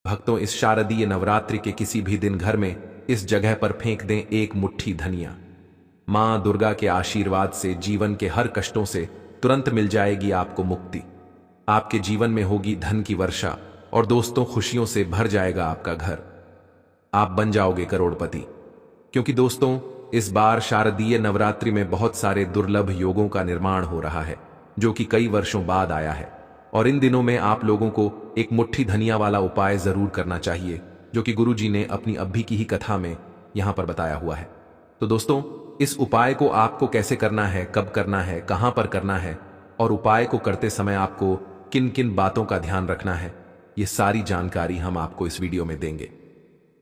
भक्तों, इस शारदीय नवरात्रि के किसी भी दिन घर में इस जगह पर फेंक दें एक मुट्ठी धनिया। मां दुर्गा के आशीर्वाद से जीवन के हर कष्टों से तुरंत मिल जाएगी आपको मुक्ति। आपके जीवन में होगी धन की वर्षा और दोस्तों खुशियों से भर जाएगा आपका घर। आप बन जाओगे करोड़पति। क्योंकि दोस्तों, इस बार शारदीय नवरात्रि में बहुत सारे दुर्लभ योगों का निर्माण हो रहा है, जो कि कई वर्षों बाद आया है। और इन दिनों में आप लोगों को एक मुट्ठी धनिया वाला उपाय जरूर करना चाहिए, जो कि गुरुजी ने अपनी अभी की ही कथा में यहां पर बताया हुआ है। तो दोस्तों, इस उपाय को आपको कैसे करना है, कब करना है, कहां पर करना है और उपाय को करते समय आपको किन किन बातों का ध्यान रखना है, ये सारी जानकारी हम आपको इस वीडियो में देंगे।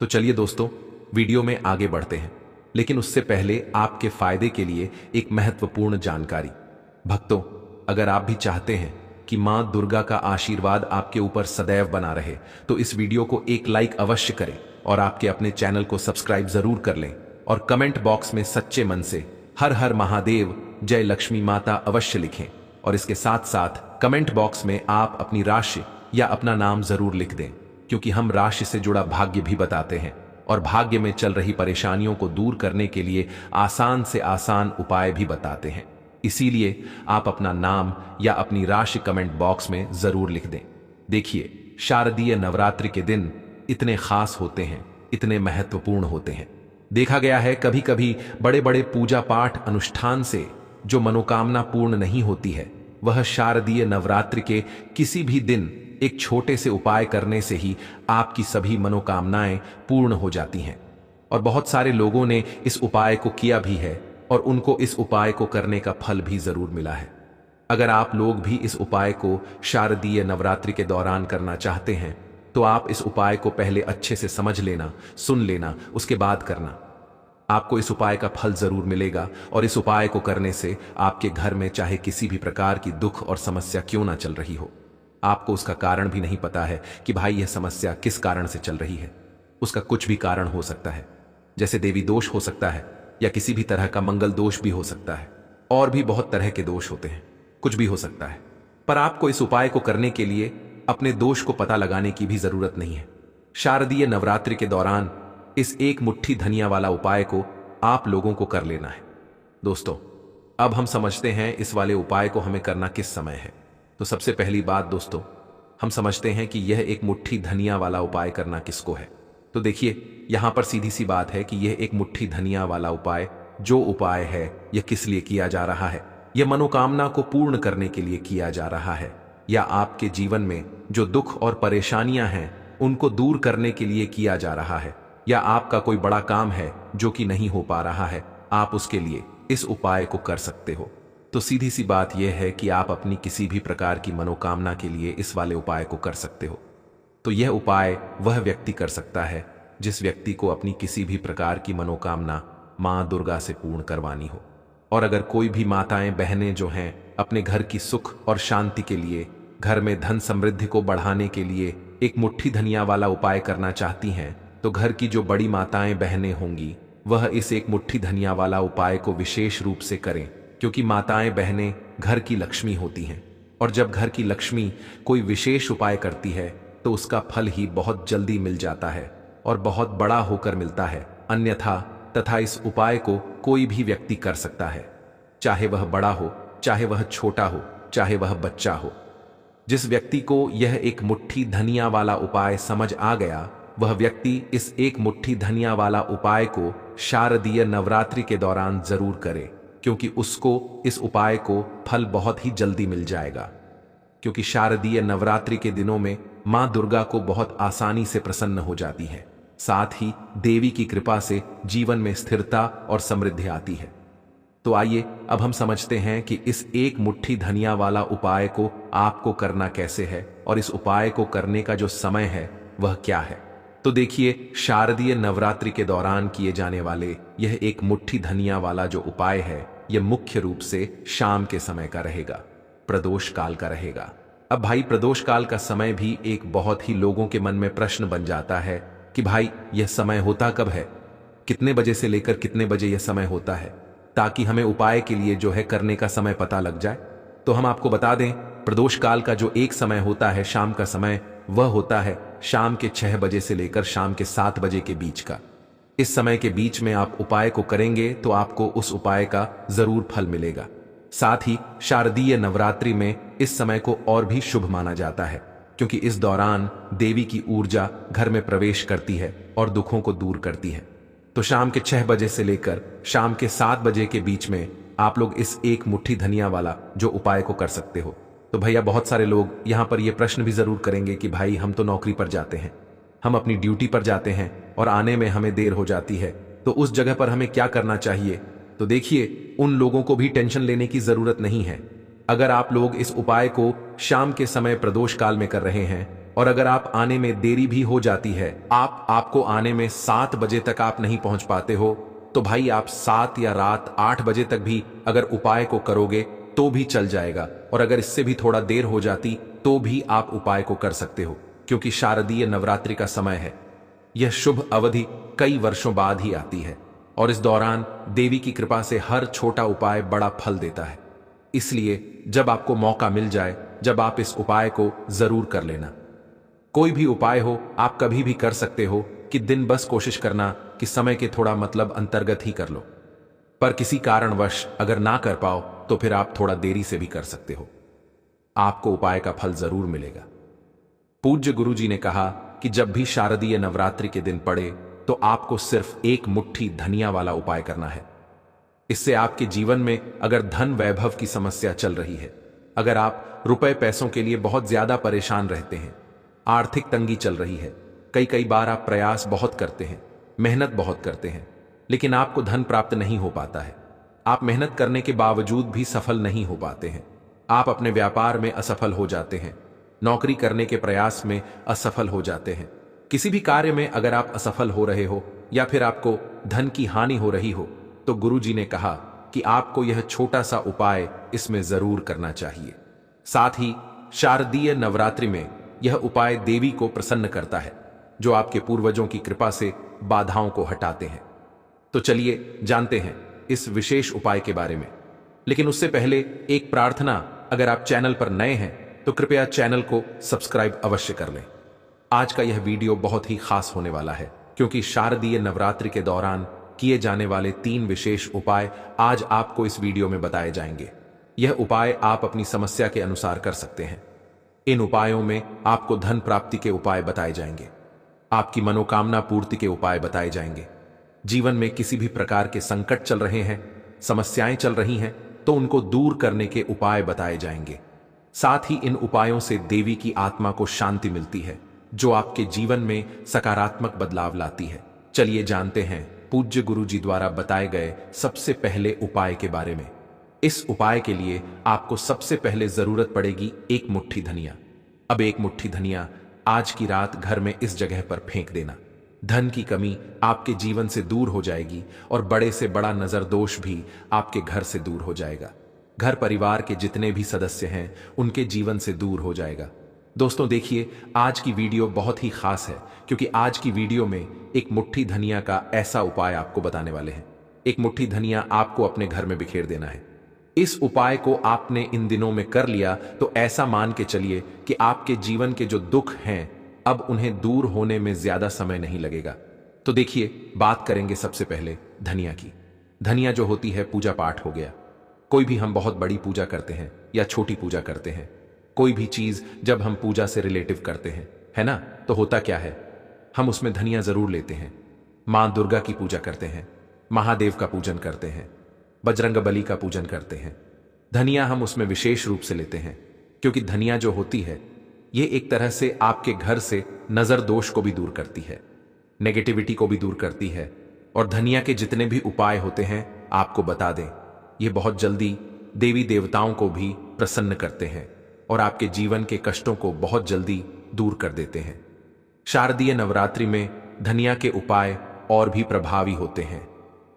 तो चलिए दोस्तों, वीडियो में आगे बढ़ते हैं, लेकिन उससे पहले आपके फायदे के लिए एक महत्वपूर्ण जानकारी। भक्तों, अगर आप भी चाहते हैं कि मां दुर्गा का आशीर्वाद आपके ऊपर सदैव बना रहे, तो इस वीडियो को एक लाइक अवश्य करें और आपके अपने चैनल को सब्सक्राइब जरूर कर लें और कमेंट बॉक्स में सच्चे मन से हर हर महादेव, जय लक्ष्मी माता अवश्य लिखें। और इसके साथ साथ कमेंट बॉक्स में आप अपनी राशि या अपना नाम जरूर लिख दें, क्योंकि हम राशि से जुड़ा भाग्य भी बताते हैं और भाग्य में चल रही परेशानियों को दूर करने के लिए आसान से आसान उपाय भी बताते हैं। इसीलिए आप अपना नाम या अपनी राशि कमेंट बॉक्स में जरूर लिख दें। देखिए, शारदीय नवरात्रि के दिन इतने खास होते हैं, इतने महत्वपूर्ण होते हैं। देखा गया है कभी कभी बड़े बड़े पूजा पाठ अनुष्ठान से जो मनोकामना पूर्ण नहीं होती है, वह शारदीय नवरात्रि के किसी भी दिन एक छोटे से उपाय करने से ही आपकी सभी मनोकामनाएं पूर्ण हो जाती हैं। और बहुत सारे लोगों ने इस उपाय को किया भी है और उनको इस उपाय को करने का फल भी जरूर मिला है। अगर आप लोग भी इस उपाय को शारदीय नवरात्रि के दौरान करना चाहते हैं, तो आप इस उपाय को पहले अच्छे से समझ लेना, सुन लेना, उसके बाद करना। आपको इस उपाय का फल जरूर मिलेगा और इस उपाय को करने से आपके घर में चाहे किसी भी प्रकार की दुख और समस्या क्यों ना चल रही हो, आपको उसका कारण भी नहीं पता है कि भाई यह समस्या किस कारण से चल रही है। उसका कुछ भी कारण हो सकता है, जैसे देवी दोष हो सकता है या किसी भी तरह का मंगल दोष भी हो सकता है, और भी बहुत तरह के दोष होते हैं, कुछ भी हो सकता है। पर आपको इस उपाय को करने के लिए अपने दोष को पता लगाने की भी जरूरत नहीं है। शारदीय नवरात्रि के दौरान इस एक मुट्ठी धनिया वाला उपाय को आप लोगों को कर लेना है। दोस्तों, अब हम समझते हैं इस वाले उपाय को हमें करना किस समय है। तो सबसे पहली बात दोस्तों, हम समझते हैं कि यह एक मुट्ठी धनिया वाला उपाय करना किसको है। तो देखिए, यहां पर सीधी सी बात है कि यह एक मुट्ठी धनिया वाला उपाय जो उपाय है, यह किस लिए किया जा रहा है। यह मनोकामना को पूर्ण करने के लिए किया जा रहा है, या आपके जीवन में जो दुख और परेशानियां हैं उनको दूर करने के लिए किया जा रहा है, या आपका कोई बड़ा काम है जो कि नहीं हो पा रहा है, आप उसके लिए इस उपाय को कर सकते हो। तो सीधी सी बात यह है कि आप अपनी किसी भी प्रकार की मनोकामना के लिए इस वाले उपाय को कर सकते हो। तो यह उपाय वह व्यक्ति कर सकता है जिस व्यक्ति को अपनी किसी भी प्रकार की मनोकामना मां दुर्गा से पूर्ण करवानी हो। और अगर कोई भी माताएं बहनें जो हैं अपने घर की सुख और शांति के लिए, घर में धन समृद्धि को बढ़ाने के लिए एक मुट्ठी धनिया वाला उपाय करना चाहती हैं, तो घर की जो बड़ी माताएं बहनें होंगी वह इस एक मुट्ठी धनिया वाला उपाय को विशेष रूप से करें, क्योंकि माताएं बहनें घर की लक्ष्मी होती हैं। और जब घर की लक्ष्मी कोई विशेष उपाय करती है तो उसका फल ही बहुत जल्दी मिल जाता है और बहुत बड़ा होकर मिलता है। अन्यथा तथा इस उपाय को कोई भी व्यक्ति कर सकता है, चाहे वह बड़ा हो, चाहे वह छोटा हो, चाहे वह बच्चा हो। जिस व्यक्ति को यह एक मुट्ठी धनिया वाला उपाय समझ आ गया, वह व्यक्ति इस एक मुट्ठी धनिया वाला उपाय को शारदीय नवरात्रि के दौरान जरूर करे, क्योंकि उसको इस उपाय को फल बहुत ही जल्दी मिल जाएगा। क्योंकि शारदीय नवरात्रि के दिनों में मां दुर्गा को बहुत आसानी से प्रसन्न हो जाती है, साथ ही देवी की कृपा से जीवन में स्थिरता और समृद्धि आती है। तो आइए अब हम समझते हैं कि इस एक मुट्ठी धनिया वाला उपाय को आपको करना कैसे है और इस उपाय को करने का जो समय है वह क्या है। तो देखिए, शारदीय नवरात्रि के दौरान किए जाने वाले यह एक मुट्ठी धनिया वाला जो उपाय है, यह मुख्य रूप से शाम के समय का रहेगा, प्रदोष काल का रहेगा। अब भाई, प्रदोष काल का समय भी एक बहुत ही लोगों के मन में प्रश्न बन जाता है कि भाई यह समय होता कब है, कितने बजे से लेकर कितने बजे यह समय होता है, ताकि हमें उपाय के लिए जो है करने का समय पता लग जाए। तो हम आपको बता दें, प्रदोष काल का जो एक समय होता है शाम का समय, वह होता है शाम के 6 बजे से लेकर शाम के 7 बजे के बीच का। इस समय के बीच में आप उपाय को करेंगे तो आपको उस उपाय का जरूर फल मिलेगा। साथ ही शारदीय नवरात्रि में इस समय को और भी शुभ माना जाता है, क्योंकि इस दौरान देवी की ऊर्जा घर में प्रवेश करती है और दुखों को दूर करती है। तो शाम के 6 बजे से लेकर शाम के 7 बजे के बीच में आप लोग इस एक मुट्ठी धनिया वाला जो उपाय को कर सकते हो। तो भैया बहुत सारे लोग यहां पर यह प्रश्न भी जरूर करेंगे कि भाई हम तो नौकरी पर जाते हैं, हम अपनी ड्यूटी पर जाते हैं और आने में हमें देर हो जाती है, तो उस जगह पर हमें क्या करना चाहिए। तो देखिए, उन लोगों को भी टेंशन लेने की जरूरत नहीं है। अगर आप लोग इस उपाय को शाम के समय प्रदोष काल में कर रहे हैं और अगर आप आने में देरी भी हो जाती है, आपको आने में 7 बजे तक आप नहीं पहुंच पाते हो, तो भाई आप 7 या रात 8 बजे तक भी अगर उपाय को करोगे तो भी चल जाएगा। और अगर इससे भी थोड़ा देर हो जाती तो भी आप उपाय को कर सकते हो, क्योंकि शारदीय नवरात्रि का समय है। यह शुभ अवधि कई वर्षों बाद ही आती है और इस दौरान देवी की कृपा से हर छोटा उपाय बड़ा फल देता है। इसलिए जब आपको मौका मिल जाए, जब आप इस उपाय को जरूर कर लेना। कोई भी उपाय हो आप कभी भी कर सकते हो कि दिन बस कोशिश करना कि समय के थोड़ा मतलब अंतर्गत ही कर लो। पर किसी कारणवश अगर ना कर पाओ तो फिर आप थोड़ा देरी से भी कर सकते हो, आपको उपाय का फल जरूर मिलेगा। पूज्य गुरुजी ने कहा कि जब भी शारदीय नवरात्रि के दिन पड़े तो आपको सिर्फ एक मुट्ठी धनिया वाला उपाय करना है। इससे आपके जीवन में अगर धन वैभव की समस्या चल रही है, अगर आप रुपए पैसों के लिए बहुत ज्यादा परेशान रहते हैं, आर्थिक तंगी चल रही है, कई बार आप प्रयास बहुत करते हैं, मेहनत बहुत करते हैं, लेकिन आपको धन प्राप्त नहीं हो पाता है, आप मेहनत करने के बावजूद भी सफल नहीं हो पाते हैं, आप अपने व्यापार में असफल हो जाते हैं, नौकरी करने के प्रयास में असफल हो जाते हैं, किसी भी कार्य में अगर आप असफल हो रहे हो या फिर आपको धन की हानि हो रही हो, तो गुरुजी ने कहा कि आपको यह छोटा सा उपाय इसमें जरूर करना चाहिए। साथ ही शारदीय नवरात्रि में यह उपाय देवी को प्रसन्न करता है, जो आपके पूर्वजों की कृपा से बाधाओं को हटाते हैं। तो चलिए जानते हैं इस विशेष उपाय के बारे में। लेकिन उससे पहले एक प्रार्थना, अगर आप चैनल पर नए हैं तो कृपया चैनल को सब्सक्राइब अवश्य कर लें। आज का यह वीडियो बहुत ही खास होने वाला है, क्योंकि शारदीय नवरात्रि के दौरान किए जाने वाले 3 विशेष उपाय आज आपको इस वीडियो में बताए जाएंगे। यह उपाय आप अपनी समस्या के अनुसार कर सकते हैं। इन उपायों में आपको धन प्राप्ति के उपाय बताए जाएंगे, आपकी मनोकामना पूर्ति के उपाय बताए जाएंगे। जीवन में किसी भी प्रकार के संकट चल रहे हैं, समस्याएं चल रही हैं, तो उनको दूर करने के उपाय बताए जाएंगे। साथ ही इन उपायों से देवी की आत्मा को शांति मिलती है, जो आपके जीवन में सकारात्मक बदलाव लाती है। चलिए जानते हैं पूज्य गुरुजी द्वारा बताए गए सबसे पहले उपाय के बारे में। इस उपाय के लिए आपको सबसे पहले जरूरत पड़ेगी एक मुट्ठी धनिया। अब एक मुट्ठी धनिया आज की रात घर में इस जगह पर फेंक देना। धन की कमी आपके जीवन से दूर हो जाएगी और बड़े से बड़ा नजर दोष भी आपके घर से दूर हो जाएगा। घर परिवार के जितने भी सदस्य हैं उनके जीवन से दूर हो जाएगा। दोस्तों देखिए, आज की वीडियो बहुत ही खास है, क्योंकि आज की वीडियो में एक मुट्ठी धनिया का ऐसा उपाय आपको बताने वाले हैं। एक मुट्ठी धनिया आपको अपने घर में बिखेर देना है। इस उपाय को आपने इन दिनों में कर लिया तो ऐसा मान के चलिए कि आपके जीवन के जो दुख हैं अब उन्हें दूर होने में ज्यादा समय नहीं लगेगा। तो देखिए, बात करेंगे सबसे पहले धनिया की। धनिया जो होती है पूजा पाठ हो गया, कोई भी हम बहुत बड़ी पूजा करते हैं या छोटी पूजा करते हैं, कोई भी चीज जब हम पूजा से रिलेटिव करते हैं, है ना, तो होता क्या है, हम उसमें धनिया जरूर लेते हैं। मां दुर्गा की पूजा करते हैं, महादेव का पूजन करते हैं, बजरंगबली का पूजन करते हैं। धनिया हम उसमें विशेष रूप से लेते हैं, क्योंकि धनिया जो होती है ये एक तरह से आपके घर से नजर दोष को भी दूर करती है, नेगेटिविटी को भी दूर करती है। और धनिया के जितने भी उपाय होते हैं आपको बता दें, ये बहुत जल्दी देवी देवताओं को भी प्रसन्न करते हैं और आपके जीवन के कष्टों को बहुत जल्दी दूर कर देते हैं। शारदीय नवरात्रि में धनिया के उपाय और भी प्रभावी होते हैं,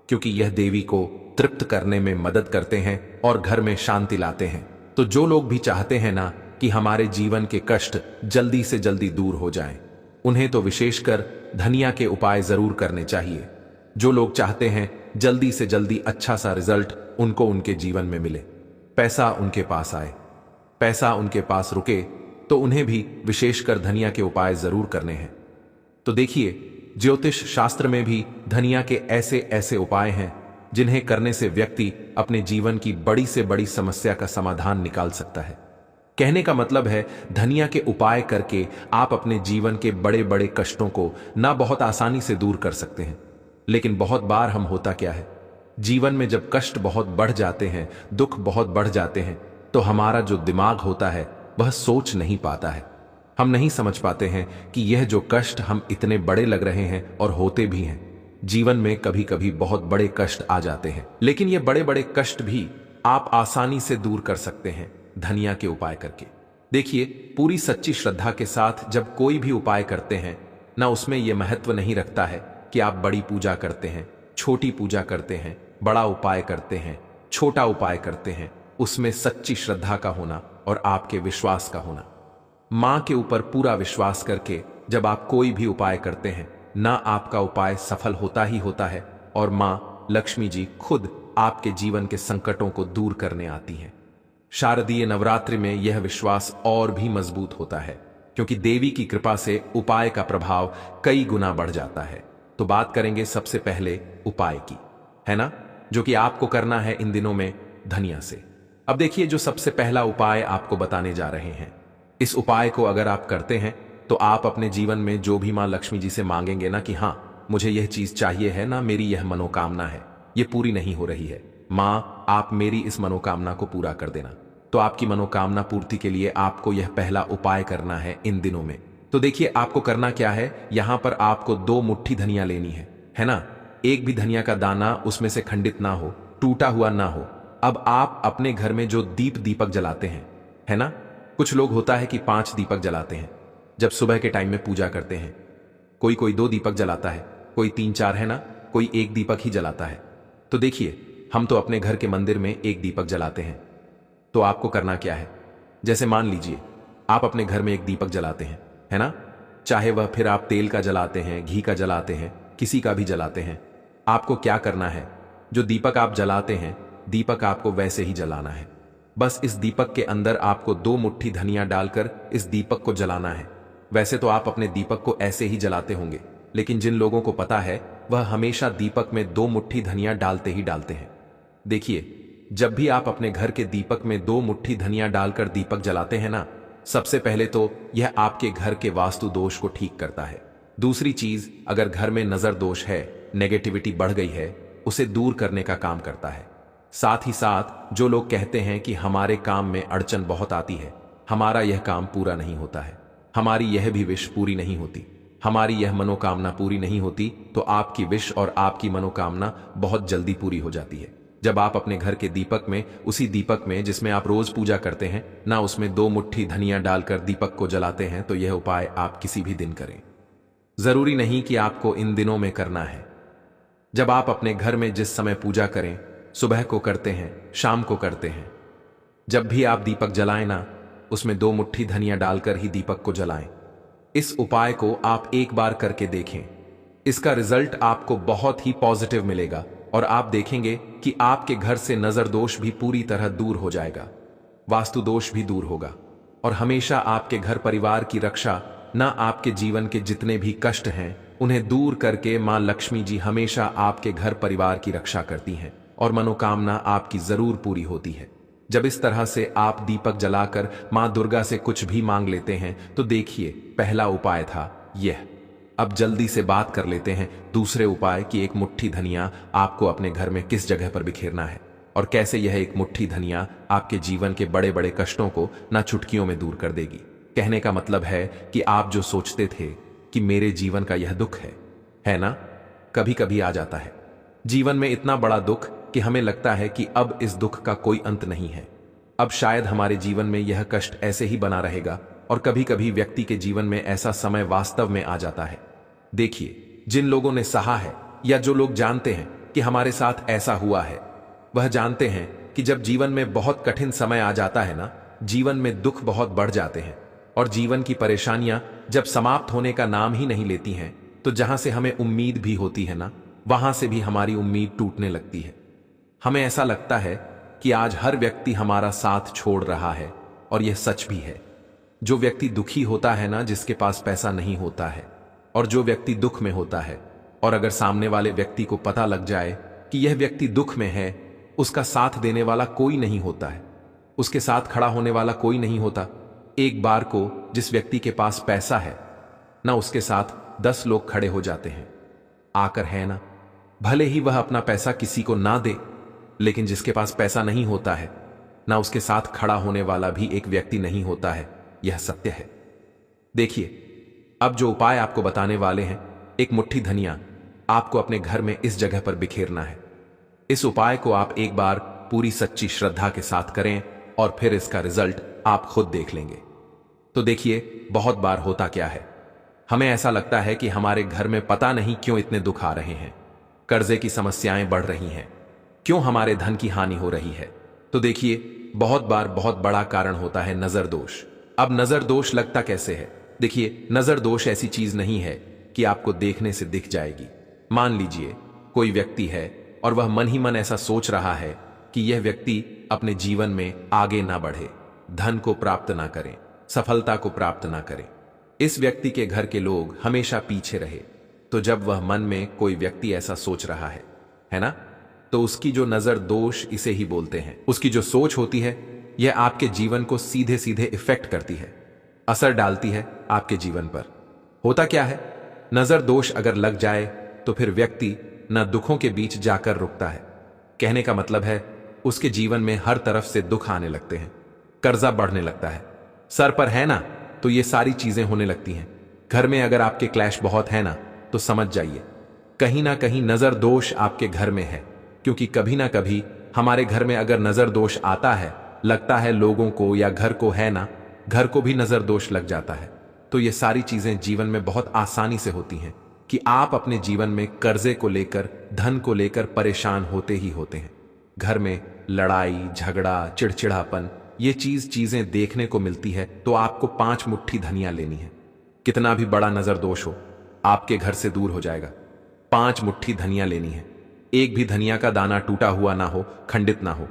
क्योंकि यह देवी को तृप्त करने में मदद करते हैं और घर में शांति लाते हैं। तो जो लोग भी चाहते हैं ना कि हमारे जीवन के कष्ट जल्दी से जल्दी दूर हो जाएं, उन्हें तो विशेषकर धनिया के उपाय जरूर करने चाहिए। जो लोग चाहते हैं जल्दी से जल्दी अच्छा सा रिजल्ट उनको उनके जीवन में मिले, पैसा उनके पास आए, पैसा उनके पास रुके, तो उन्हें भी विशेषकर धनिया के उपाय जरूर करने हैं। तो देखिए, ज्योतिष शास्त्र में भी धनिया के ऐसे ऐसे उपाय हैं जिन्हें करने से व्यक्ति अपने जीवन की बड़ी से बड़ी समस्या का समाधान निकाल सकता है। कहने का मतलब है, धनिया के उपाय करके आप अपने जीवन के बड़े बड़े कष्टों को ना बहुत आसानी से दूर कर सकते हैं। लेकिन बहुत बार हम होता क्या है, जीवन में जब कष्ट बहुत बढ़ जाते हैं, दुख बहुत बढ़ जाते हैं, तो हमारा जो दिमाग होता है वह सोच नहीं पाता है। हम नहीं समझ पाते हैं कि यह जो कष्ट हम इतने बड़े लग रहे हैं और होते भी हैं। जीवन में कभी कभी बहुत बड़े कष्ट आ जाते हैं, लेकिन ये बड़े बड़े कष्ट भी आप आसानी से दूर कर सकते हैं धनिया के उपाय करके। देखिए, पूरी सच्ची श्रद्धा के साथ जब कोई भी उपाय करते हैं ना, उसमें यह महत्व नहीं रखता है कि आप बड़ी पूजा करते हैं, छोटी पूजा करते हैं, बड़ा उपाय करते हैं, छोटा उपाय करते हैं। उसमें सच्ची श्रद्धा का होना और आपके विश्वास का होना। मां के ऊपर पूरा विश्वास करके जब आप कोई भी उपाय करते हैं ना, आपका उपाय सफल होता ही होता है और मां लक्ष्मी जी खुद आपके जीवन के संकटों को दूर करने आती हैं। शारदीय नवरात्रि में यह विश्वास और भी मजबूत होता है, क्योंकि देवी की कृपा से उपाय का प्रभाव कई गुना बढ़ जाता है। तो बात करेंगे सबसे पहले उपाय की, है ना, जो कि आपको करना है इन दिनों में धनिया से। अब देखिए, जो सबसे पहला उपाय आपको बताने जा रहे हैं, इस उपाय को अगर आप करते हैं तो आप अपने जीवन में जो भी मां लक्ष्मी जी से मांगेंगे ना कि हाँ मुझे यह चीज चाहिए है ना, मेरी यह मनोकामना है, ये पूरी नहीं हो रही है, मां आप मेरी इस मनोकामना को पूरा कर देना। तो आपकी मनोकामना पूर्ति के लिए आपको यह पहला उपाय करना है इन दिनों में। तो देखिए, आपको करना क्या है, यहां पर आपको 2 मुट्ठी धनिया लेनी है ना। एक भी धनिया का दाना उसमें से खंडित ना हो, टूटा हुआ ना हो। अब आप अपने घर में जो दीपक जलाते हैं, है ना, कुछ लोग होता है कि 5 दीपक जलाते हैं जब सुबह के टाइम में पूजा करते हैं। कोई 2 दीपक जलाता है, कोई 3-4, है ना, कोई 1 दीपक ही जलाता है। तो देखिए, हम तो अपने घर के मंदिर में 1 दीपक जलाते हैं। तो आपको करना क्या है, जैसे मान लीजिए आप अपने घर में 1 दीपक जलाते हैं, है ना, चाहे वह फिर आप तेल का जलाते हैं, घी का जलाते हैं, किसी का भी जलाते हैं। आपको क्या करना है, जो दीपक आप जलाते हैं, दीपक आपको वैसे ही जलाना है। बस इस दीपक के अंदर आपको 2 मुट्ठी धनिया डालकर इस दीपक को जलाना है। वैसे तो आप अपने दीपक को ऐसे ही जलाते होंगे, लेकिन जिन लोगों को पता है वह हमेशा दीपक में 2 मुट्ठी धनिया डालते ही डालते हैं। देखिए, जब भी आप अपने घर के दीपक में 2 मुट्ठी धनिया डालकर दीपक जलाते हैं ना, सबसे पहले तो यह आपके घर के वास्तु दोष को ठीक करता है। दूसरी चीज, अगर घर में नजर दोष है, नेगेटिविटी बढ़ गई है, उसे दूर करने का काम करता है। साथ ही साथ जो लोग कहते हैं कि हमारे काम में अड़चन बहुत आती है, हमारा यह काम पूरा नहीं होता है, हमारी यह भी विश पूरी नहीं होती, हमारी यह मनोकामना पूरी नहीं होती, तो आपकी विश और आपकी मनोकामना बहुत जल्दी पूरी हो जाती है। जब आप अपने घर के दीपक में, उसी दीपक में जिसमें आप रोज पूजा करते हैं ना, उसमें 2 मुट्ठी धनिया डालकर दीपक को जलाते हैं, तो यह उपाय आप किसी भी दिन करें। जरूरी नहीं कि आपको इन दिनों में करना है। जब आप अपने घर में जिस समय पूजा करें, सुबह को करते हैं, शाम को करते हैं, जब भी आप दीपक जलाएं ना, उसमें 2 मुट्ठी धनिया डालकर ही दीपक को जलाएं। इस उपाय को आप एक बार करके देखें, इसका रिजल्ट आपको बहुत ही पॉजिटिव मिलेगा और आप देखेंगे कि आपके घर से नजर दोष भी पूरी तरह दूर हो जाएगा, वास्तु दोष भी दूर होगा और हमेशा आपके घर परिवार की रक्षा, ना आपके जीवन के जितने भी कष्ट हैं उन्हें दूर करके मां लक्ष्मी जी हमेशा आपके घर परिवार की रक्षा करती हैं और मनोकामना आपकी जरूर पूरी होती है। जब इस तरह से आप दीपक जलाकर मां दुर्गा से कुछ भी मांग लेते हैं, तो देखिए, पहला उपाय था यह। अब जल्दी से बात कर लेते हैं दूसरे उपाय की। 1 मुट्ठी धनिया आपको अपने घर में किस जगह पर बिखेरना है और कैसे यह 1 मुट्ठी धनिया आपके जीवन के बड़े बड़े कष्टों को ना चुटकियों में दूर कर देगी। कहने का मतलब है कि आप जो सोचते थे कि मेरे जीवन का यह दुख है ना, कभी कभी आ जाता है जीवन में इतना बड़ा दुख कि हमें लगता है कि अब इस दुख का कोई अंत नहीं है, अब शायद हमारे जीवन में यह कष्ट ऐसे ही बना रहेगा। और कभी कभी व्यक्ति के जीवन में ऐसा समय वास्तव में आ जाता है। देखिए, जिन लोगों ने सहा है या जो लोग जानते हैं कि हमारे साथ ऐसा हुआ है, वह जानते हैं कि जब जीवन में बहुत कठिन समय आ जाता है ना, जीवन में दुख बहुत बढ़ जाते हैं और जीवन की परेशानियां जब समाप्त होने का नाम ही नहीं लेती हैं, तो जहां से हमें उम्मीद भी होती है ना, वहां से भी हमारी उम्मीद टूटने लगती है। हमें ऐसा लगता है कि आज हर व्यक्ति हमारा साथ छोड़ रहा है और यह सच भी है। जो व्यक्ति दुखी होता है ना, जिसके पास पैसा नहीं होता है, और जो व्यक्ति दुख में होता है, और अगर सामने वाले व्यक्ति को पता लग जाए कि यह व्यक्ति दुख में है, उसका साथ देने वाला कोई नहीं होता है, उसके साथ खड़ा होने वाला कोई नहीं होता। एक बार को जिस व्यक्ति के पास पैसा है ना, उसके साथ 10 लोग खड़े हो जाते हैं आकर, है ना। भले ही वह अपना पैसा किसी को ना दे, लेकिन जिसके पास पैसा नहीं होता है ना, उसके साथ खड़ा होने वाला भी एक व्यक्ति नहीं होता है। यह सत्य है। देखिए, अब जो उपाय आपको बताने वाले हैं, एक मुट्ठी धनिया आपको अपने घर में इस जगह पर बिखेरना है। इस उपाय को आप एक बार पूरी सच्ची श्रद्धा के साथ करें और फिर इसका रिजल्ट आप खुद देख लेंगे। तो देखिए, बहुत बार होता क्या है, हमें ऐसा लगता है कि हमारे घर में पता नहीं क्यों इतने दुख आ रहे हैं, कर्जे की समस्याएं बढ़ रही हैं, क्यों हमारे धन की हानि हो रही है। तो देखिए, बहुत बार बहुत बड़ा कारण होता है नजर दोष। अब नजर दोष लगता कैसे है? देखिए, नजर दोष ऐसी चीज नहीं है कि आपको देखने से दिख जाएगी। मान लीजिए कोई व्यक्ति है और वह मन ही मन ऐसा सोच रहा है कि यह व्यक्ति अपने जीवन में आगे ना बढ़े, धन को प्राप्त ना करें, सफलता को प्राप्त ना करें, इस व्यक्ति के घर के लोग हमेशा पीछे रहे। तो जब वह मन में कोई व्यक्ति ऐसा सोच रहा है ना, तो उसकी जो नजर दोष इसे ही बोलते हैं, उसकी जो सोच होती है, यह आपके जीवन को सीधे सीधे इफेक्ट करती है, असर डालती है आपके जीवन पर। होता क्या है, नजर दोष अगर लग जाए तो फिर व्यक्ति न दुखों के बीच जाकर रुकता है। कहने का मतलब है, उसके जीवन में हर तरफ से दुख आने लगते हैं, कर्जा बढ़ने लगता है, सर पर है ना, तो ये सारी चीजें होने लगती हैं। घर में अगर आपके क्लैश बहुत है ना, तो समझ जाइए कहीं ना कहीं नजर दोष आपके घर में है। क्योंकि कभी ना कभी हमारे घर में अगर नजर दोष आता है, लगता है लोगों को या घर को, है ना, घर को भी नजर दोष लग जाता है। तो ये सारी चीजें जीवन में बहुत आसानी से होती हैं कि आप अपने जीवन में कर्जे को लेकर, धन को लेकर परेशान होते ही होते हैं। घर में लड़ाई झगड़ा, चिड़चिड़ापन, ये चीजें देखने को मिलती है। तो आपको 5 मुट्ठी धनिया लेनी है। कितना भी बड़ा नजर दोष हो, आपके घर से दूर हो जाएगा। 5 मुट्ठी धनिया लेनी है। एक भी धनिया का दाना टूटा हुआ ना हो, खंडित ना हो।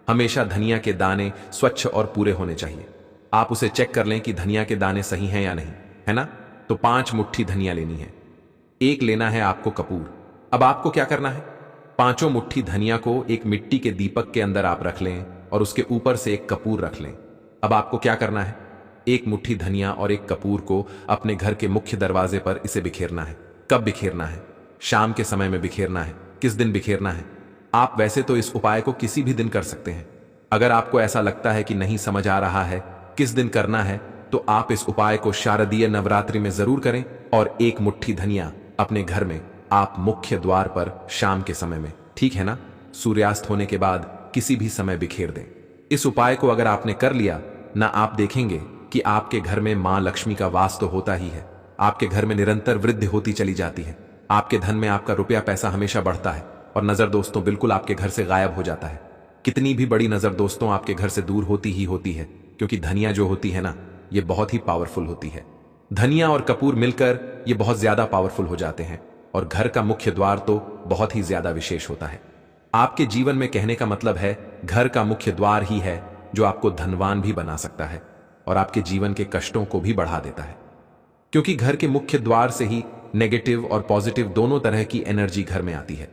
हमेशा धनिया के दाने स्वच्छ और पूरे होने चाहिए। आप उसे चेक कर लें कि धनिया के दाने सही हैं या नहीं, है ना। तो 5 मुट्ठी धनिया लेनी है। एक लेना है आपको कपूर। अब आपको क्या करना है, 5 मुट्ठी धनिया को एक मिट्टी के दीपक के अंदर आप रख लें और उसके ऊपर से एक कपूर रख लें। अब आपको क्या करना है, एक मुट्ठी धनिया और एक कपूर को अपने घर के मुख्य दरवाजे पर इसे बिखेरना है। कब बिखेरना है? शाम के समय में बिखेरना है। किस दिन बिखेरना है? आप वैसे तो इस उपाय को किसी भी दिन कर सकते हैं। अगर आपको ऐसा लगता है कि नहीं समझ आ रहा है किस दिन करना है, तो आप इस उपाय को शारदीय नवरात्रि में जरूर करें और एक मुट्ठी धनिया अपने घर में आप मुख्य द्वार पर शाम के समय में, ठीक है ना, सूर्यास्त होने के बाद किसी भी समय बिखेर दें। इस उपाय को अगर आपने कर लिया ना, आप देखेंगे कि आपके घर में मां लक्ष्मी का वास तो होता ही है। आपके घर में निरंतर वृद्धि होती चली जाती है। आपके धन में आपका रुपया पैसा हमेशा बढ़ता है और नजर दोस्तों बिल्कुल आपके घर से गायब हो जाता है। कितनी भी बड़ी नजर दोस्तों आपके घर से दूर होती ही होती है, क्योंकि धनिया जो होती है ना, ये बहुत ही पावरफुल होती है। धनिया और कपूर मिलकर ये बहुत ज्यादा पावरफुल हो जाते हैं और घर का मुख्य द्वार तो बहुत ही ज्यादा विशेष होता है। आपके जीवन में, कहने का मतलब है, घर का मुख्य द्वार ही है जो आपको धनवान भी बना सकता है और आपके जीवन के कष्टों को भी बढ़ा देता है। क्योंकि घर के मुख्य द्वार से ही नेगेटिव और पॉजिटिव दोनों तरह की एनर्जी घर में आती है।